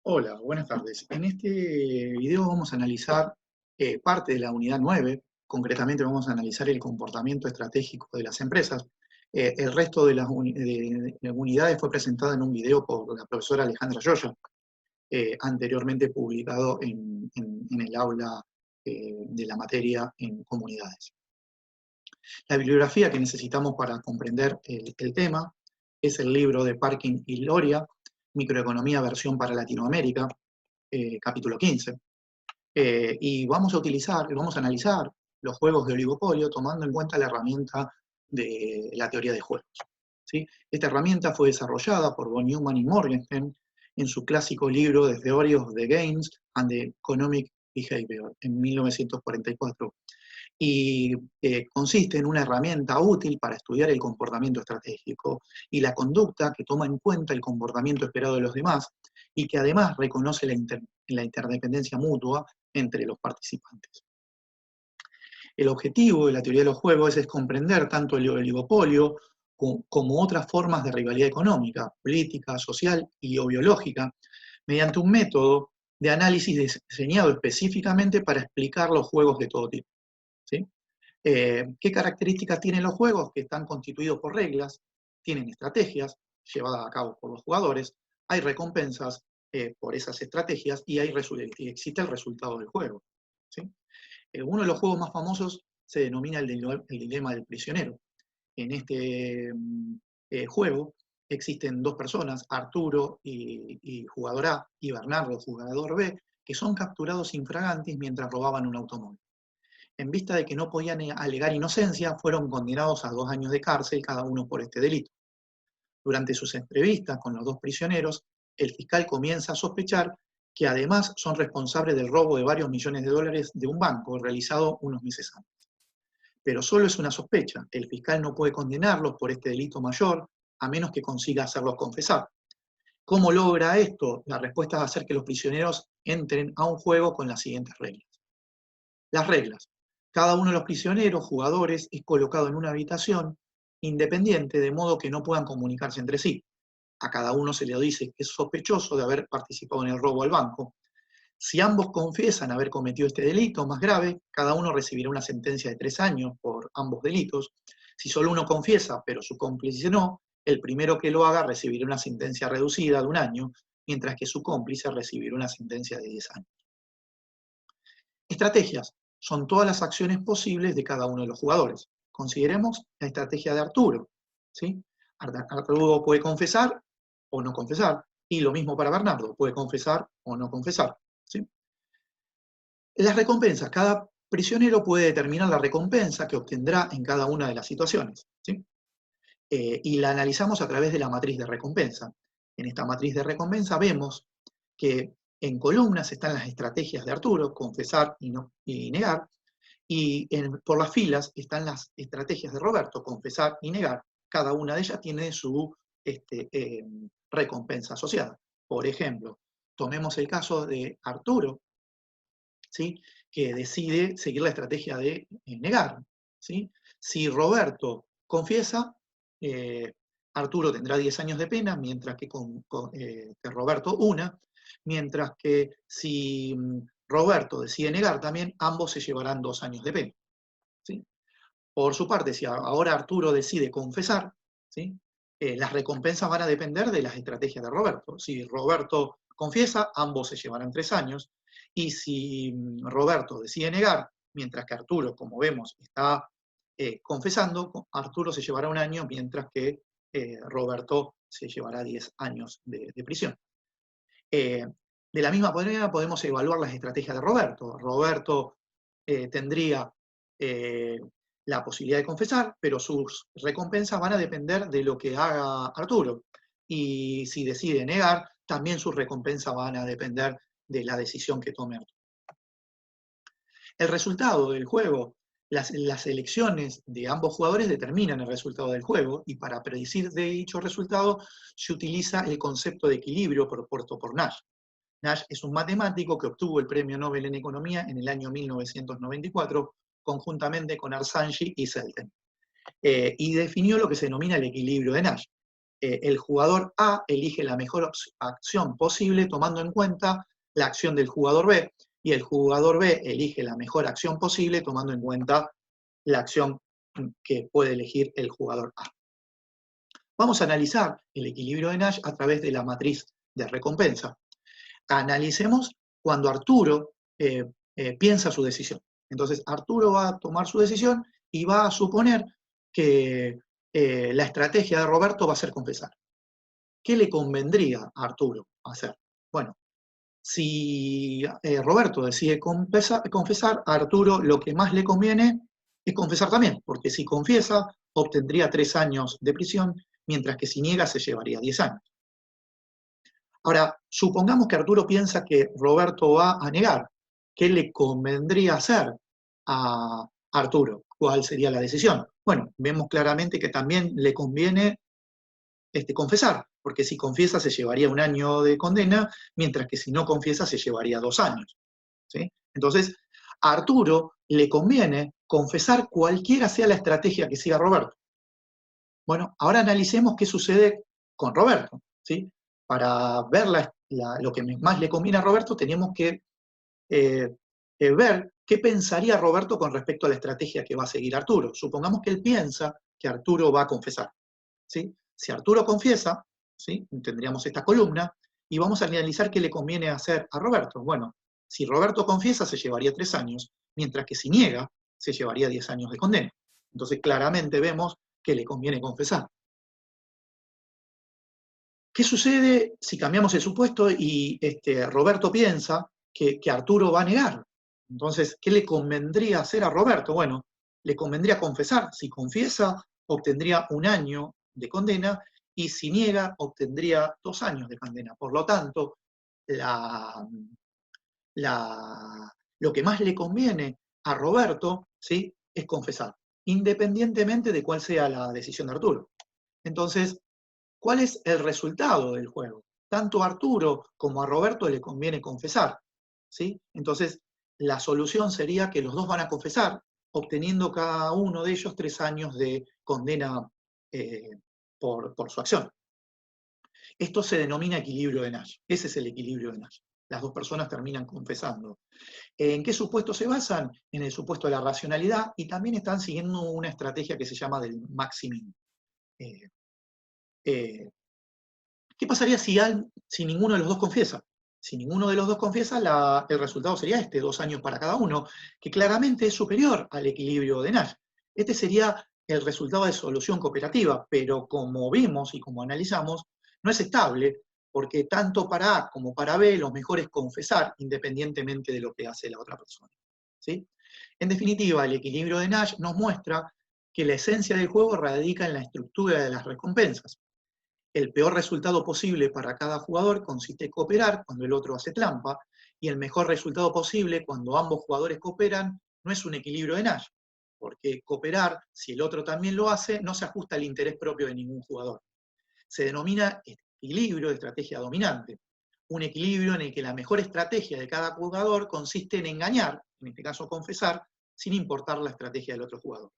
Hola, buenas tardes. En este video vamos a analizar parte de la unidad 9. Concretamente vamos a analizar el comportamiento estratégico de las empresas. El resto de las unidades fue presentado en un video por la profesora Alejandra Yoya, anteriormente publicado en el aula de la materia en comunidades. La bibliografía que necesitamos para comprender el tema es el libro de Parkin y Loria, Microeconomía versión para Latinoamérica, capítulo 15. Y vamos a analizar los juegos de oligopolio tomando en cuenta la herramienta de la teoría de juegos. ¿Sí? Esta herramienta fue desarrollada por von Neumann y Morgenstern en su clásico libro The Theory of the Games and the Economic Behavior en 1944 y consiste en una herramienta útil para estudiar el comportamiento estratégico y la conducta que toma en cuenta el comportamiento esperado de los demás y que además reconoce la interdependencia mutua entre los participantes. El objetivo de la teoría de los juegos es comprender tanto el oligopolio como otras formas de rivalidad económica, política, social y o biológica, mediante un método de análisis diseñado específicamente para explicar los juegos de todo tipo. ¿Sí? ¿Qué características tienen los juegos? Que están constituidos por reglas, tienen estrategias llevadas a cabo por los jugadores, hay recompensas por esas estrategias y existe el resultado del juego. ¿Sí? Uno de los juegos más famosos se denomina el dilema del prisionero. En este juego existen dos personas, Arturo y jugador A, y Bernardo, jugador B, que son capturados infragantis mientras robaban un automóvil. En vista de que no podían alegar inocencia, fueron condenados a 2 años de cárcel cada uno por este delito. Durante sus entrevistas con los dos prisioneros, el fiscal comienza a sospechar que además son responsables del robo de varios millones de dólares de un banco realizado unos meses antes. Pero solo es una sospecha, el fiscal no puede condenarlos por este delito mayor a menos que consiga hacerlos confesar. ¿Cómo logra esto? La respuesta es hacer que los prisioneros entren a un juego con las siguientes reglas. Las reglas. Cada uno de los prisioneros, jugadores, es colocado en una habitación independiente, de modo que no puedan comunicarse entre sí. A cada uno se le dice que es sospechoso de haber participado en el robo al banco. Si ambos confiesan haber cometido este delito más grave, cada uno recibirá una sentencia de 3 años por ambos delitos. Si solo uno confiesa, pero su cómplice no, el primero que lo haga recibirá una sentencia reducida de 1 año, mientras que su cómplice recibirá una sentencia de 10 años. Estrategias son todas las acciones posibles de cada uno de los jugadores. Consideremos la estrategia de Arturo. ¿Sí? Arturo puede confesar o no confesar, y lo mismo para Bernardo, puede confesar o no confesar. ¿Sí? Las recompensas, cada prisionero puede determinar la recompensa que obtendrá en cada una de las situaciones. ¿Sí? Y la analizamos a través de la matriz de recompensa. En esta matriz de recompensa vemos que en columnas están las estrategias de Arturo, confesar y negar, y por las filas están las estrategias de Roberto, confesar y negar. Cada una de ellas tiene su recompensa asociada. Por ejemplo, tomemos el caso de Arturo, ¿sí? Que decide seguir la estrategia de negar. ¿Sí? Si Roberto confiesa, Arturo tendrá 10 años de pena, mientras que Roberto una, mientras que si Roberto decide negar también, ambos se llevarán 2 años de pena. ¿Sí? Por su parte, si ahora Arturo decide confesar, ¿sí? Las recompensas van a depender de las estrategias de Roberto. Si Roberto confiesa, ambos se llevarán 3 años, y si Roberto decide negar, mientras que Arturo, como vemos, está confesando, Arturo se llevará 1 año, mientras que Roberto se llevará 10 años de prisión. De la misma manera podemos evaluar las estrategias de Roberto. Roberto tendría la posibilidad de confesar, pero sus recompensas van a depender de lo que haga Arturo. Y si decide negar, también sus recompensas van a depender de la decisión que tome Arturo. El resultado del juego, las elecciones de ambos jugadores determinan el resultado del juego, y para predecir dicho resultado se utiliza el concepto de equilibrio propuesto por Nash. Nash es un matemático que obtuvo el Premio Nobel en Economía en el año 1994, conjuntamente con Harsanyi y Selten, y definió lo que se denomina el equilibrio de Nash. el jugador A elige la mejor acción posible tomando en cuenta la acción del jugador B, y el jugador B elige la mejor acción posible tomando en cuenta la acción que puede elegir el jugador A. Vamos a analizar el equilibrio de Nash a través de la matriz de recompensa. Analicemos cuando Arturo piensa su decisión. Entonces, Arturo va a tomar su decisión y va a suponer que la estrategia de Roberto va a ser confesar. ¿Qué le convendría a Arturo hacer? Bueno, si Roberto decide confesar, a Arturo lo que más le conviene es confesar también, porque si confiesa, obtendría 3 años de prisión, mientras que si niega se llevaría 10 años. Ahora, supongamos que Arturo piensa que Roberto va a negar. ¿Qué le convendría hacer a Arturo? ¿Cuál sería la decisión? Bueno, vemos claramente que también le conviene confesar, porque si confiesa se llevaría 1 año de condena, mientras que si no confiesa se llevaría 2 años. ¿Sí? Entonces, a Arturo le conviene confesar cualquiera sea la estrategia que siga Roberto. Bueno, ahora analicemos qué sucede con Roberto. ¿Sí? Para ver lo que más le conviene a Roberto, tenemos que ver qué pensaría Roberto con respecto a la estrategia que va a seguir Arturo. Supongamos que él piensa que Arturo va a confesar. ¿Sí? Si Arturo confiesa, ¿sí? Tendríamos esta columna, y vamos a analizar qué le conviene hacer a Roberto. Bueno, si Roberto confiesa, se llevaría 3 años, mientras que si niega, se llevaría 10 años de condena. Entonces, claramente vemos que le conviene confesar. ¿Qué sucede si cambiamos el supuesto y Roberto piensa que Arturo va a negar? Entonces, ¿qué le convendría hacer a Roberto? Bueno, le convendría confesar. Si confiesa, obtendría 1 año de condena, y si niega, obtendría 2 años de condena. Por lo tanto, lo que más le conviene a Roberto, ¿sí?, es confesar, independientemente de cuál sea la decisión de Arturo. Entonces, ¿cuál es el resultado del juego? Tanto a Arturo como a Roberto le conviene confesar, ¿sí? Entonces, la solución sería que los dos van a confesar, obteniendo cada uno de ellos 3 años de condena por su acción. Esto se denomina equilibrio de Nash. Ese es el equilibrio de Nash. Las dos personas terminan confesando. ¿En qué supuesto se basan? En el supuesto de la racionalidad, y también están siguiendo una estrategia que se llama del maximum. ¿Qué pasaría si ninguno de los dos confiesa? Si ninguno de los dos confiesa, el resultado sería 2 años para cada uno, que claramente es superior al equilibrio de Nash. Este sería el resultado de solución cooperativa, pero como vimos y como analizamos, no es estable, porque tanto para A como para B lo mejor es confesar, independientemente de lo que hace la otra persona. ¿Sí? En definitiva, el equilibrio de Nash nos muestra que la esencia del juego radica en la estructura de las recompensas. El peor resultado posible para cada jugador consiste en cooperar cuando el otro hace trampa, y el mejor resultado posible cuando ambos jugadores cooperan no es un equilibrio de Nash, porque cooperar, si el otro también lo hace, no se ajusta al interés propio de ningún jugador. Se denomina equilibrio de estrategia dominante, un equilibrio en el que la mejor estrategia de cada jugador consiste en engañar, en este caso confesar, sin importar la estrategia del otro jugador.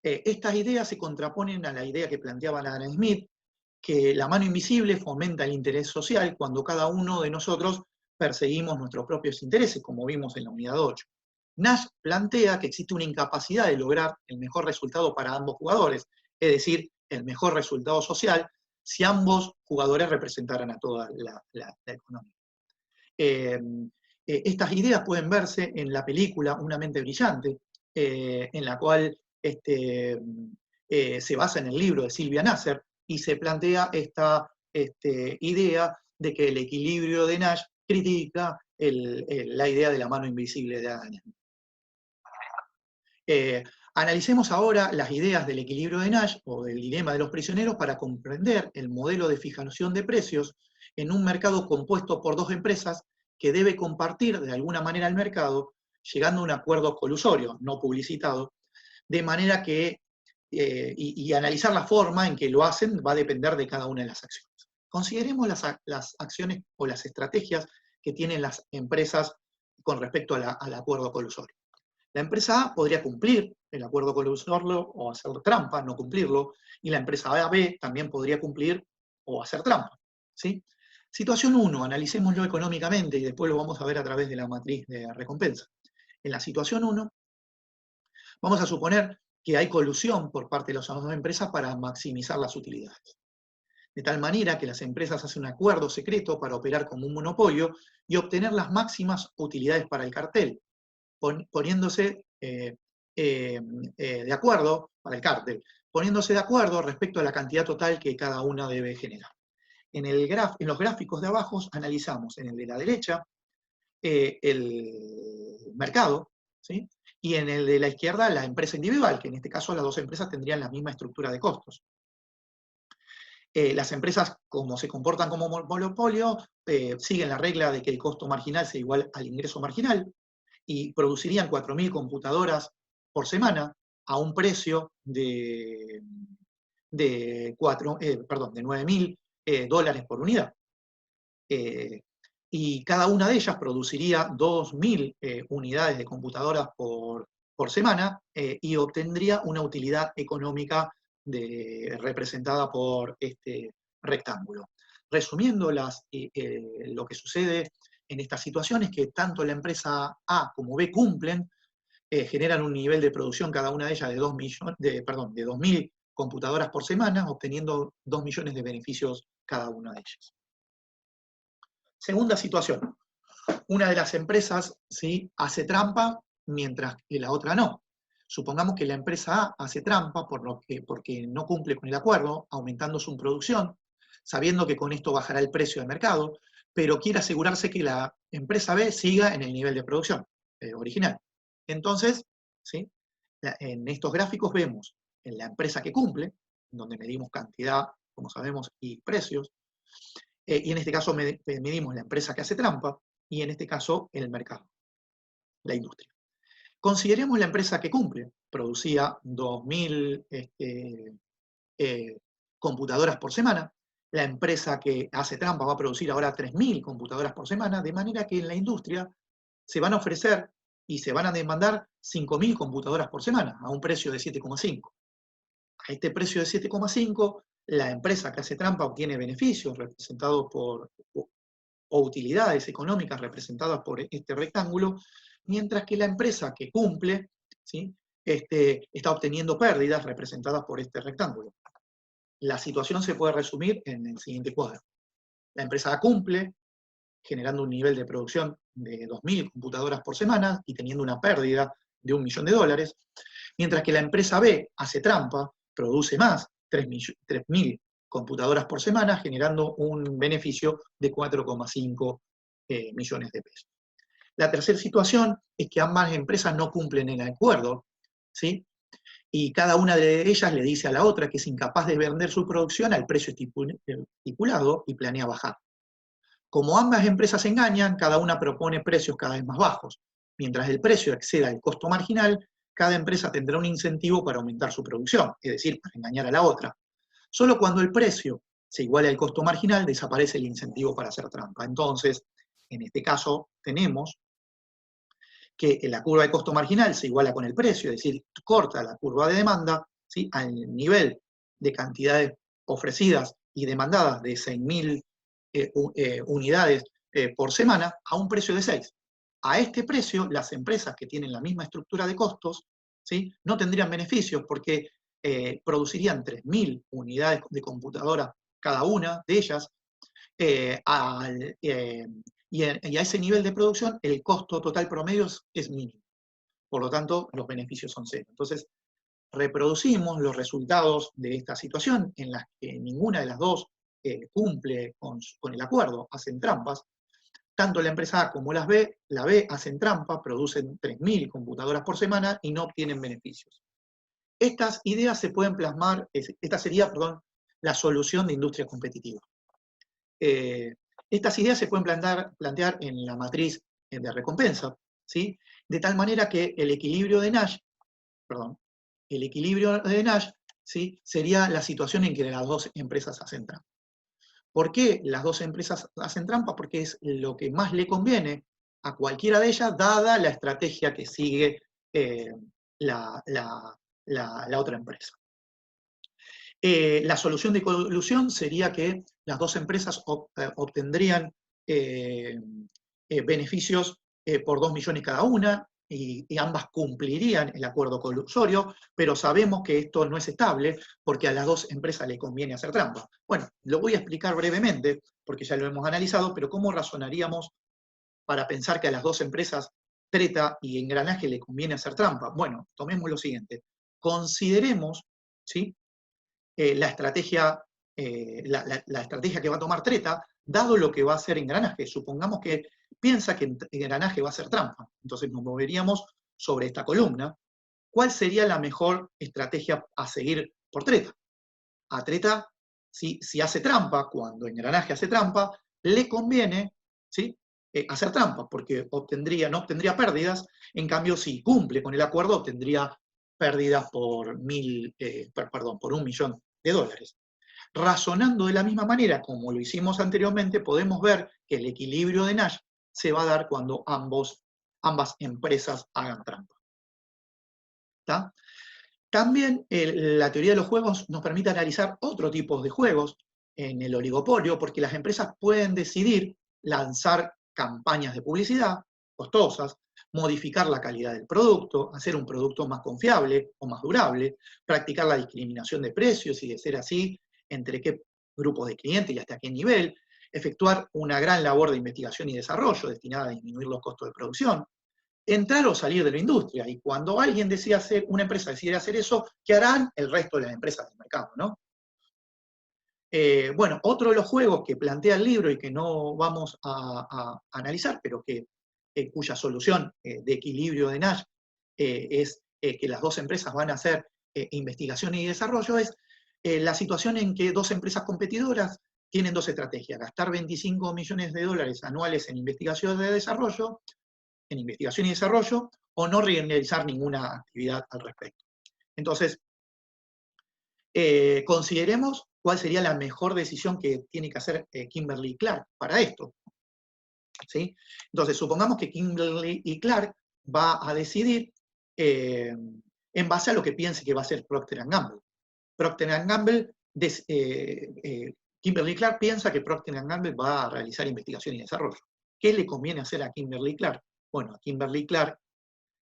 Estas ideas se contraponen a la idea que planteaba Adam Smith, que la mano invisible fomenta el interés social cuando cada uno de nosotros perseguimos nuestros propios intereses, como vimos en la unidad 8. Nash plantea que existe una incapacidad de lograr el mejor resultado para ambos jugadores, es decir, el mejor resultado social, si ambos jugadores representaran a toda la economía. Estas ideas pueden verse en la película Una mente brillante, en la cual se basa en el libro de Sylvia Nasser, y se plantea esta idea de que el equilibrio de Nash critica la idea de la mano invisible de Adam Smith. Analicemos ahora las ideas del equilibrio de Nash o del dilema de los prisioneros para comprender el modelo de fijación de precios en un mercado compuesto por dos empresas que debe compartir de alguna manera el mercado, llegando a un acuerdo colusorio, no publicitado, de manera que, y analizar la forma en que lo hacen va a depender de cada una de las acciones. Consideremos las acciones o las estrategias que tienen las empresas con respecto al acuerdo colusorio. La empresa A podría cumplir el acuerdo colusor o hacer trampa, no cumplirlo, y la empresa B también podría cumplir o hacer trampa, ¿sí? Situación 1, analicémoslo económicamente y después lo vamos a ver a través de la matriz de recompensa. En la situación 1, vamos a suponer que hay colusión por parte de las dos empresas para maximizar las utilidades. De tal manera que las empresas hacen un acuerdo secreto para operar como un monopolio y obtener las máximas utilidades para el cartel, poniéndose de acuerdo, para el cártel, poniéndose de acuerdo respecto a la cantidad total que cada una debe generar. En los gráficos de abajo analizamos en el de la derecha el mercado, ¿sí? Y en el de la izquierda la empresa individual, que en este caso las dos empresas tendrían la misma estructura de costos. Las empresas, como se comportan como monopolio, siguen la regla de que el costo marginal sea igual al ingreso marginal, y producirían 4.000 computadoras por semana a un precio de 9.000 dólares por unidad. Y cada una de ellas produciría 2.000 unidades de computadoras por semana y obtendría una utilidad económica representada por este rectángulo. Resumiendo lo que sucede en esta situación es que tanto la empresa A como B cumplen, generan un nivel de producción cada una de ellas de 2.000 computadoras por semana, obteniendo 2 millones de beneficios cada una de ellas. Segunda situación, una de las empresas, ¿sí?, hace trampa mientras que la otra no. Supongamos que la empresa A hace trampa porque no cumple con el acuerdo, aumentando su producción, sabiendo que con esto bajará el precio del mercado, pero quiere asegurarse que la empresa B siga en el nivel de producción original. Entonces, ¿sí?, en estos gráficos vemos en la empresa que cumple, donde medimos cantidad, como sabemos, y precios, y en este caso medimos la empresa que hace trampa, y en este caso el mercado, la industria. Consideremos la empresa que cumple, producía 2.000 computadoras por semana, la empresa que hace trampa va a producir ahora 3.000 computadoras por semana, de manera que en la industria se van a ofrecer y se van a demandar 5.000 computadoras por semana, a un precio de 7,5. A este precio de 7,5, la empresa que hace trampa obtiene beneficios representados o utilidades económicas representadas por este rectángulo, mientras que la empresa que cumple, ¿sí?, está obteniendo pérdidas representadas por este rectángulo. La situación se puede resumir en el siguiente cuadro. La empresa A cumple, generando un nivel de producción de 2.000 computadoras por semana y teniendo una pérdida de $1.000.000, mientras que la empresa B hace trampa, produce más, 3.000 computadoras por semana, generando un beneficio de 4,5 millones de pesos. La tercera situación es que ambas empresas no cumplen el acuerdo, ¿sí?, y cada una de ellas le dice a la otra que es incapaz de vender su producción al precio estipulado y planea bajar. Como ambas empresas se engañan, cada una propone precios cada vez más bajos. Mientras el precio exceda el costo marginal, cada empresa tendrá un incentivo para aumentar su producción, es decir, para engañar a la otra. Solo cuando el precio se iguale al costo marginal, desaparece el incentivo para hacer trampa. Entonces, en este caso, tenemos que la curva de costo marginal se iguala con el precio, es decir, corta la curva de demanda, ¿sí?, al nivel de cantidades ofrecidas y demandadas de 6.000 unidades por semana a un precio de 6. A este precio, las empresas que tienen la misma estructura de costos, ¿sí?, no tendrían beneficios porque producirían 3.000 unidades de computadora cada una de ellas, y a ese nivel de producción el costo total promedio es mínimo. Por lo tanto, los beneficios son cero. Entonces, reproducimos los resultados de esta situación en las que ninguna de las dos cumple con el acuerdo, hacen trampas. Tanto la empresa A como la B hacen trampa, producen 3.000 computadoras por semana y no obtienen beneficios. Estas ideas se pueden plasmar, esta sería, la solución de industria competitiva. Estas ideas se pueden plantear en la matriz de recompensa, ¿sí?, de tal manera que el equilibrio de Nash, ¿sí?, sería la situación en que las dos empresas hacen trampa. ¿Por qué las dos empresas hacen trampa? Porque es lo que más le conviene a cualquiera de ellas, dada la estrategia que sigue la otra empresa. La solución de colusión sería que las dos empresas obtendrían beneficios por 2 millones cada una, y ambas cumplirían el acuerdo colusorio, pero sabemos que esto no es estable porque a las dos empresas le conviene hacer trampa. Bueno, lo voy a explicar brevemente, porque ya lo hemos analizado, pero ¿cómo razonaríamos para pensar que a las dos empresas, Treta y Engranaje, le conviene hacer trampa? Bueno, tomemos lo siguiente. Consideremos, ¿sí?, la estrategia que va a tomar Treta, dado lo que va a hacer Engranaje. Supongamos que piensa que Engranaje va a hacer trampa. Entonces nos moveríamos sobre esta columna. ¿Cuál sería la mejor estrategia a seguir por Treta? A Treta, si hace trampa, cuando Engranaje hace trampa, le conviene, ¿sí?, hacer trampa, porque no obtendría pérdidas. En cambio, si cumple con el acuerdo, obtendría pérdidas por $1 millón. Razonando de la misma manera como lo hicimos anteriormente, podemos ver que el equilibrio de Nash se va a dar cuando ambas empresas hagan trampa. ¿Tá? También la teoría de los juegos nos permite analizar otro tipo de juegos en el oligopolio, porque las empresas pueden decidir lanzar campañas de publicidad costosas, modificar la calidad del producto, hacer un producto más confiable o más durable, practicar la discriminación de precios y, de ser así, entre qué grupos de clientes y hasta qué nivel, efectuar una gran labor de investigación y desarrollo destinada a disminuir los costos de producción, entrar o salir de la industria. Y cuando una empresa decide hacer eso, ¿qué harán el resto de las empresas del mercado, ¿no? Bueno, otro de los juegos que plantea el libro y que no vamos a analizar, pero cuya solución de equilibrio de Nash es que las dos empresas van a hacer investigación y desarrollo, es la situación en que dos empresas competidoras tienen dos estrategias: gastar $25 millones anuales en investigación y desarrollo, o no realizar ninguna actividad al respecto. Entonces, consideremos cuál sería la mejor decisión que tiene que hacer Kimberly-Clark para esto, ¿sí? Entonces, supongamos que Kimberly-Clark va a decidir en base a lo que piense que va a hacer Procter & Gamble. Kimberly-Clark piensa que Procter & Gamble va a realizar investigación y desarrollo. ¿Qué le conviene hacer a Kimberly-Clark? Bueno, a Kimberly-Clark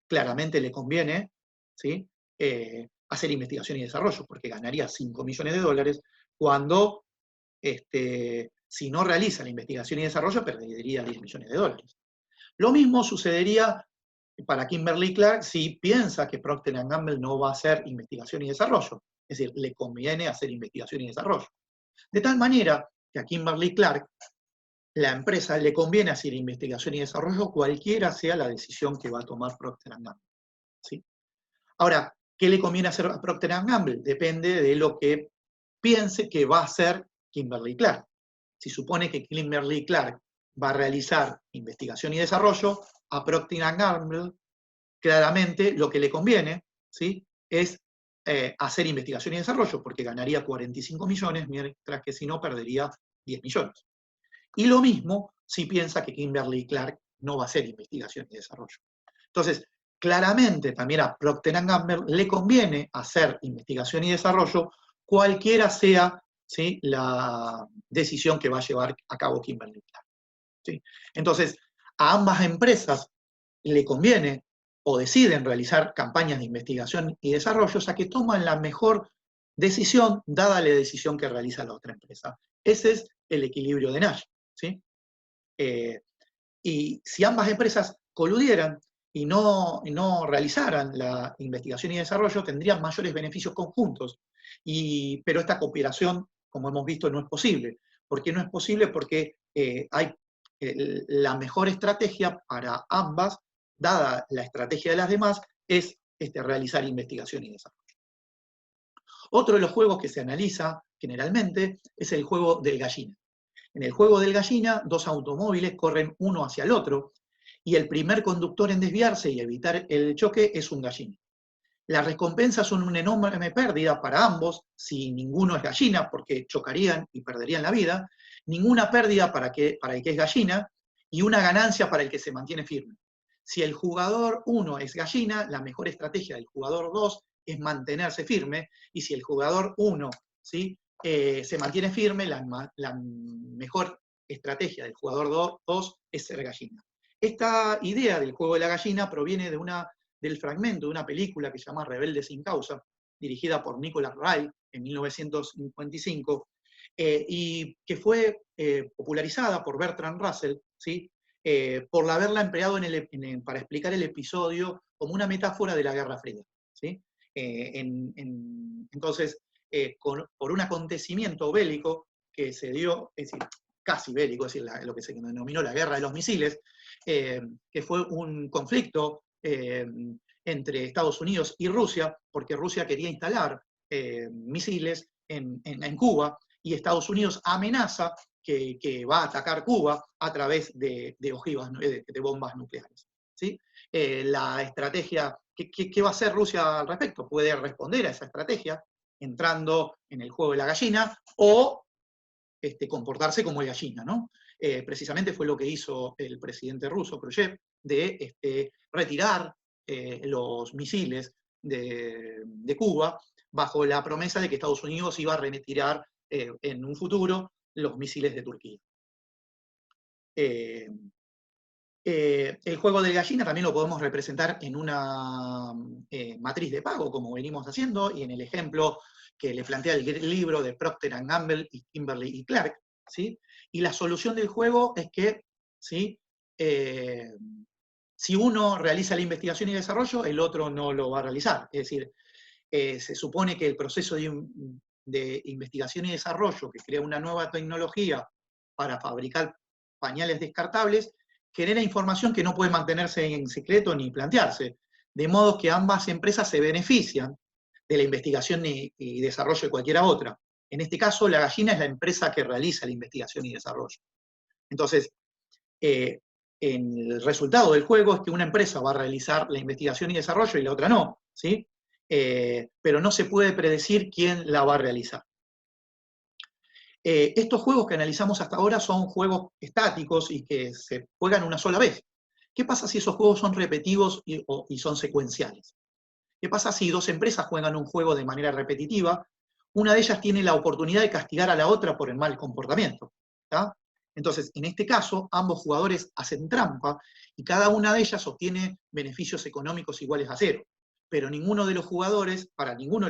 claramente le conviene, ¿sí?, hacer investigación y desarrollo, porque ganaría $5 millones, cuando si no realiza la investigación y desarrollo perdería $10 millones. Lo mismo sucedería para Kimberly-Clark si piensa que Procter & Gamble no va a hacer investigación y desarrollo. Es decir, le conviene hacer investigación y desarrollo. De tal manera que a Kimberly-Clark, la empresa, le conviene hacer investigación y desarrollo cualquiera sea la decisión que va a tomar Procter & Gamble, ¿sí? Ahora, ¿qué le conviene hacer a Procter & Gamble? Depende de lo que piense que va a hacer Kimberly-Clark. Si supone que Kimberly-Clark va a realizar investigación y desarrollo, a Procter & Gamble claramente lo que le conviene, ¿sí?, es hacer investigación y desarrollo, porque ganaría 45 millones, mientras que si no perdería 10 millones. Y lo mismo si piensa que Kimberly-Clark no va a hacer investigación y desarrollo. Entonces, claramente también a Procter & Gamble le conviene hacer investigación y desarrollo, cualquiera sea, ¿sí?, la decisión que va a llevar a cabo Kimberly-Clark, ¿sí? Entonces, a ambas empresas le conviene o deciden realizar campañas de investigación y desarrollo, o sea que toman la mejor decisión dada la decisión que realiza la otra empresa. Ese es el equilibrio de Nash, ¿sí? Y si ambas empresas coludieran y no realizaran la investigación y desarrollo, tendrían mayores beneficios conjuntos. Pero esta cooperación, como hemos visto, no es posible. ¿Por qué no es posible? Porque la mejor estrategia para ambas, dada la estrategia de las demás, es realizar investigación y desarrollo. Otro de los juegos que se analiza generalmente es el juego del gallina. En el juego del gallina, dos automóviles corren uno hacia el otro, y el primer conductor en desviarse y evitar el choque es un gallina. Las recompensas son una enorme pérdida para ambos si ninguno es gallina, porque chocarían y perderían la vida, ninguna pérdida para el que es gallina, y una ganancia para el que se mantiene firme. Si el jugador 1 es gallina, la mejor estrategia del jugador 2 es mantenerse firme, y si el jugador 1, ¿sí?, se mantiene firme, la mejor estrategia del jugador 2 es ser gallina. Esta idea del juego de la gallina proviene del fragmento de una película que se llama Rebelde sin causa, dirigida por Nicholas Ray en 1955, y que fue popularizada por Bertrand Russell, ¿sí?, por haberla empleado para explicar el episodio como una metáfora de la Guerra Fría, ¿sí? Entonces, por un acontecimiento bélico que se dio, es decir, casi bélico, es decir, lo que se denominó la Guerra de los Misiles, que fue un conflicto entre Estados Unidos y Rusia, porque Rusia quería instalar misiles en Cuba, y Estados Unidos amenaza que va a atacar Cuba a través de ojivas, de bombas nucleares, ¿sí? La estrategia, ¿qué va a hacer Rusia al respecto? Puede responder a esa estrategia entrando en el juego de la gallina, o comportarse como gallina, ¿no? Precisamente fue lo que hizo el presidente ruso, Khrushchev, de retirar los misiles de Cuba, bajo la promesa de que Estados Unidos iba a retirar en un futuro los misiles de Turquía. El juego de gallina también lo podemos representar en una matriz de pago, como venimos haciendo, y en el ejemplo que le plantea el libro de Procter & Gamble y Kimberly y Clark, ¿sí? Y la solución del juego es que, ¿sí?, si uno realiza la investigación y desarrollo, el otro no lo va a realizar. Es decir, se supone que el proceso de investigación y desarrollo, que crea una nueva tecnología para fabricar pañales descartables, genera información que no puede mantenerse en secreto ni plantearse, de modo que ambas empresas se benefician de la investigación y desarrollo de cualquiera otra. En este caso, la gallina es la empresa que realiza la investigación y desarrollo. Entonces, el resultado del juego es que una empresa va a realizar la investigación y desarrollo y la otra no, ¿sí? Pero no se puede predecir quién la va a realizar. Estos juegos que analizamos hasta ahora son juegos estáticos y que se juegan una sola vez. ¿Qué pasa si esos juegos son repetitivos y son secuenciales? ¿Qué pasa si dos empresas juegan un juego de manera repetitiva? Una de ellas tiene la oportunidad de castigar a la otra por el mal comportamiento, ¿tá? Entonces, en este caso, ambos jugadores hacen trampa y cada una de ellas obtiene beneficios económicos iguales a cero. Pero para ninguno de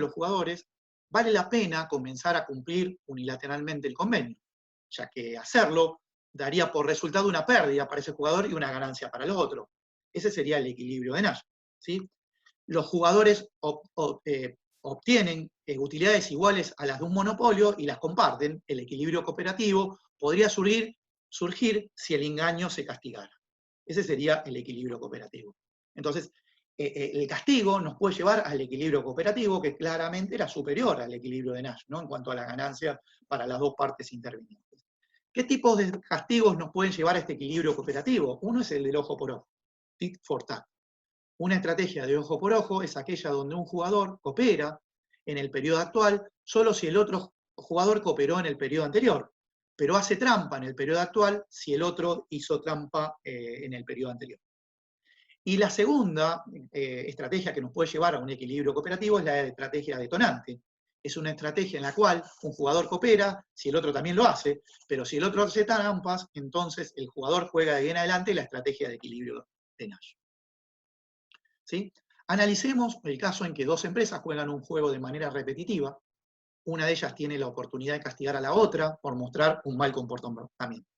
los jugadores, vale la pena comenzar a cumplir unilateralmente el convenio, ya que hacerlo daría por resultado una pérdida para ese jugador y una ganancia para el otro. Ese sería el equilibrio de Nash, ¿sí? Los jugadores obtienen utilidades iguales a las de un monopolio y las comparten. El equilibrio cooperativo podría surgir si el engaño se castigara. Ese sería el equilibrio cooperativo. Entonces, el castigo nos puede llevar al equilibrio cooperativo, que claramente era superior al equilibrio de Nash, ¿no?, en cuanto a la ganancia para las dos partes intervinientes. ¿Qué tipos de castigos nos pueden llevar a este equilibrio cooperativo? Uno es el del ojo por ojo, tit for tat. Una estrategia de ojo por ojo es aquella donde un jugador coopera en el periodo actual solo si el otro jugador cooperó en el periodo anterior, pero hace trampa en el periodo actual si el otro hizo trampa en el periodo anterior. Y la segunda estrategia que nos puede llevar a un equilibrio cooperativo es la estrategia detonante. Es una estrategia en la cual un jugador coopera si el otro también lo hace, pero si el otro hace trampas, entonces el jugador juega de ahí en adelante la estrategia de equilibrio de Nash, ¿sí? Analicemos el caso en que dos empresas juegan un juego de manera repetitiva. Una de ellas tiene la oportunidad de castigar a la otra por mostrar un mal comportamiento.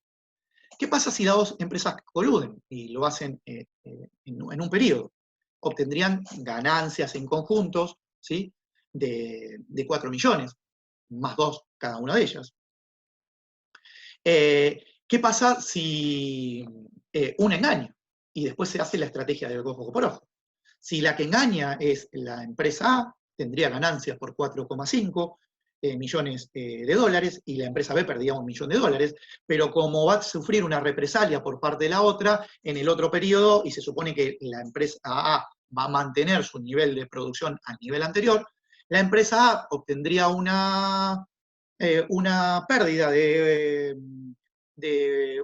¿Qué pasa si las dos empresas coluden y lo hacen en un periodo? Obtendrían ganancias en conjuntos, ¿sí?, de 4 millones, más 2 cada una de ellas. ¿Qué pasa si una engaña y después se hace la estrategia de ojo por ojo? Si la que engaña es la empresa A, tendría ganancias por 4,5 millones de dólares, y la empresa B perdía $1 millón, pero como va a sufrir una represalia por parte de la otra, en el otro periodo, y se supone que la empresa A va a mantener su nivel de producción al nivel anterior, la empresa A obtendría una pérdida de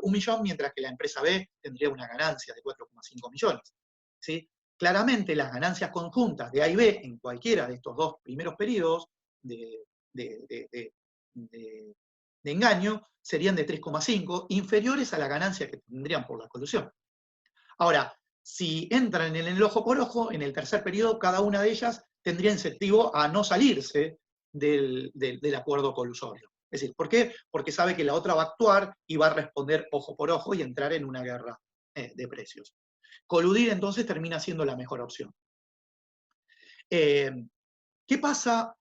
1 millón, mientras que la empresa B tendría una ganancia de 4,5 millones. ¿sí? Claramente las ganancias conjuntas de A y B en cualquiera de estos dos primeros periodos de, de, de, de, de engaño serían de 3,5, inferiores a la ganancia que tendrían por la colusión. Ahora, si entran en el ojo por ojo, en el tercer periodo, cada una de ellas tendría incentivo a no salirse del acuerdo colusorio. Es decir, ¿por qué? Porque sabe que la otra va a actuar y va a responder ojo por ojo y entrar en una guerra de precios. Coludir entonces termina siendo la mejor opción. ¿Qué pasa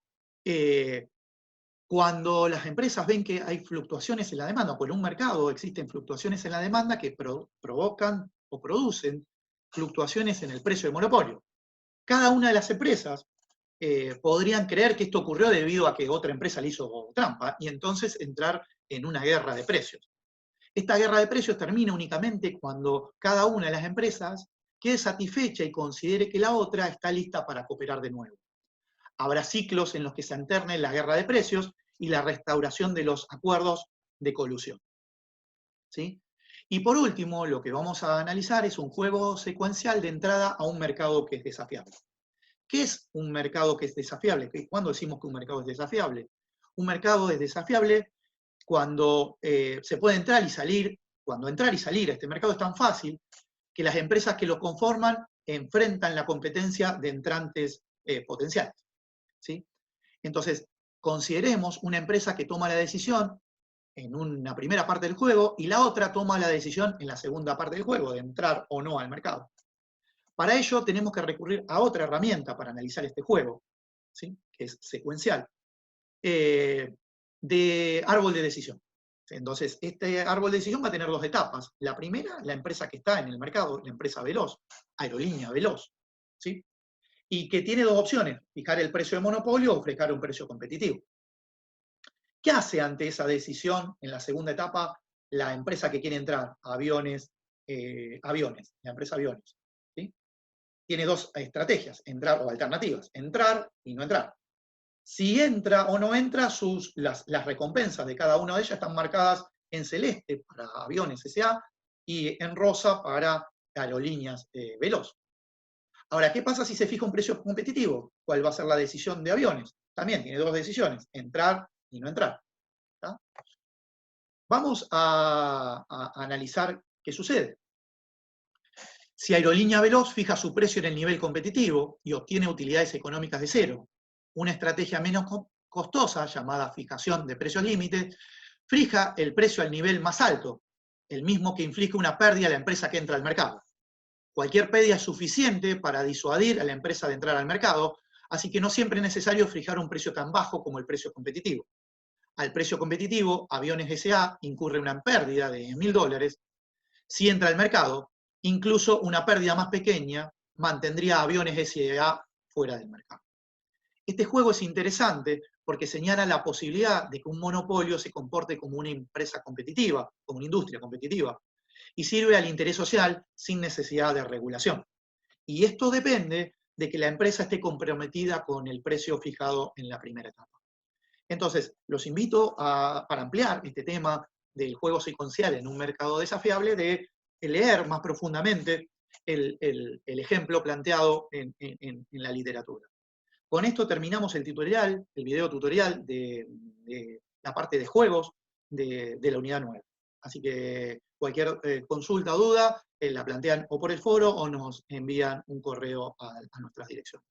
cuando las empresas ven que hay fluctuaciones en la demanda? O en un mercado existen fluctuaciones en la demanda que provocan o producen fluctuaciones en el precio de monopolio. Cada una de las empresas podrían creer que esto ocurrió debido a que otra empresa le hizo trampa y entonces entrar en una guerra de precios. Esta guerra de precios termina únicamente cuando cada una de las empresas quede satisfecha y considere que la otra está lista para cooperar de nuevo. Habrá ciclos en los que se alterne la guerra de precios y la restauración de los acuerdos de colusión. ¿Sí? Y por último, lo que vamos a analizar es un juego secuencial de entrada a un mercado que es desafiable. ¿Qué es un mercado que es desafiable? ¿Cuándo decimos que un mercado es desafiable? Un mercado es desafiable cuando se puede entrar y salir. Cuando entrar y salir a este mercado es tan fácil que las empresas que lo conforman enfrentan la competencia de entrantes potenciales. ¿Sí? Entonces, consideremos una empresa que toma la decisión en una primera parte del juego y la otra toma la decisión en la segunda parte del juego, de entrar o no al mercado. Para ello tenemos que recurrir a otra herramienta para analizar este juego, ¿sí? Que es secuencial, de árbol de decisión. Entonces, este árbol de decisión va a tener dos etapas. La primera, la empresa que está en el mercado, la empresa veloz, aerolínea veloz, ¿sí? Y que tiene dos opciones, fijar el precio de monopolio o fijar un precio competitivo. ¿Qué hace ante esa decisión en la segunda etapa la empresa que quiere entrar? Aviones, la empresa Aviones. ¿Sí? Tiene dos estrategias, entrar o alternativas, entrar y no entrar. Si entra o no entra, las recompensas de cada una de ellas están marcadas en celeste para Aviones S.A. y en rosa para Aerolíneas Veloz. Ahora, ¿qué pasa si se fija un precio competitivo? ¿Cuál va a ser la decisión de Aviones? También tiene dos decisiones, entrar y no entrar. ¿Tá? Vamos a analizar qué sucede. Si Aerolínea Veloz fija su precio en el nivel competitivo y obtiene utilidades económicas de cero, una estrategia menos costosa, llamada fijación de precios límites, fija el precio al nivel más alto, el mismo que inflige una pérdida a la empresa que entra al mercado. Cualquier pérdida es suficiente para disuadir a la empresa de entrar al mercado, así que no siempre es necesario fijar un precio tan bajo como el precio competitivo. Al precio competitivo, Aviones S.A. incurre una pérdida de $10.000. Si entra al mercado, incluso una pérdida más pequeña mantendría a Aviones S.A. fuera del mercado. Este juego es interesante porque señala la posibilidad de que un monopolio se comporte como una empresa competitiva, como una industria competitiva, y sirve al interés social sin necesidad de regulación. Y esto depende de que la empresa esté comprometida con el precio fijado en la primera etapa. Entonces, los invito para ampliar este tema del juego secuencial en un mercado desafiable, de leer más profundamente el ejemplo planteado en la literatura. Con esto terminamos el tutorial, el video tutorial de la parte de juegos de la unidad 9. Así que cualquier consulta o duda la plantean o por el foro o nos envían un correo a nuestras direcciones.